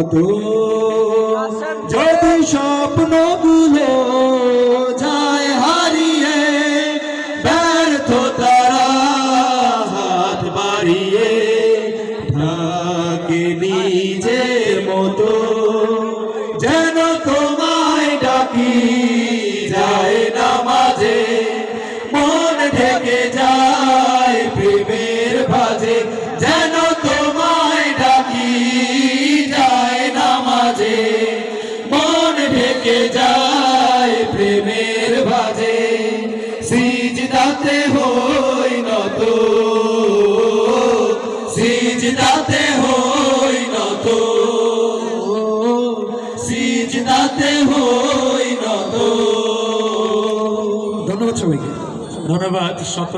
মতো যদি স্বপ্নগুলো যায় হারিয়ে, ব্যর্থতারা হাত বাড়িয়ে ঢাকে নিজের মতো, যেন তোমায় ডাকি যায় না মাঝে, মন ঢেকে যায় প্রেমের ভাজে, যেন তোমায় ডাকি যায় না মাঝে, মন ঢেকে যায় প্রেমের ভাজে। সিজদাতে হই নত, সিজদাতে হই নত, সিজদাতে হই নত। ধন্যবাদ সবাইকে। ধন্যবাদ সকল।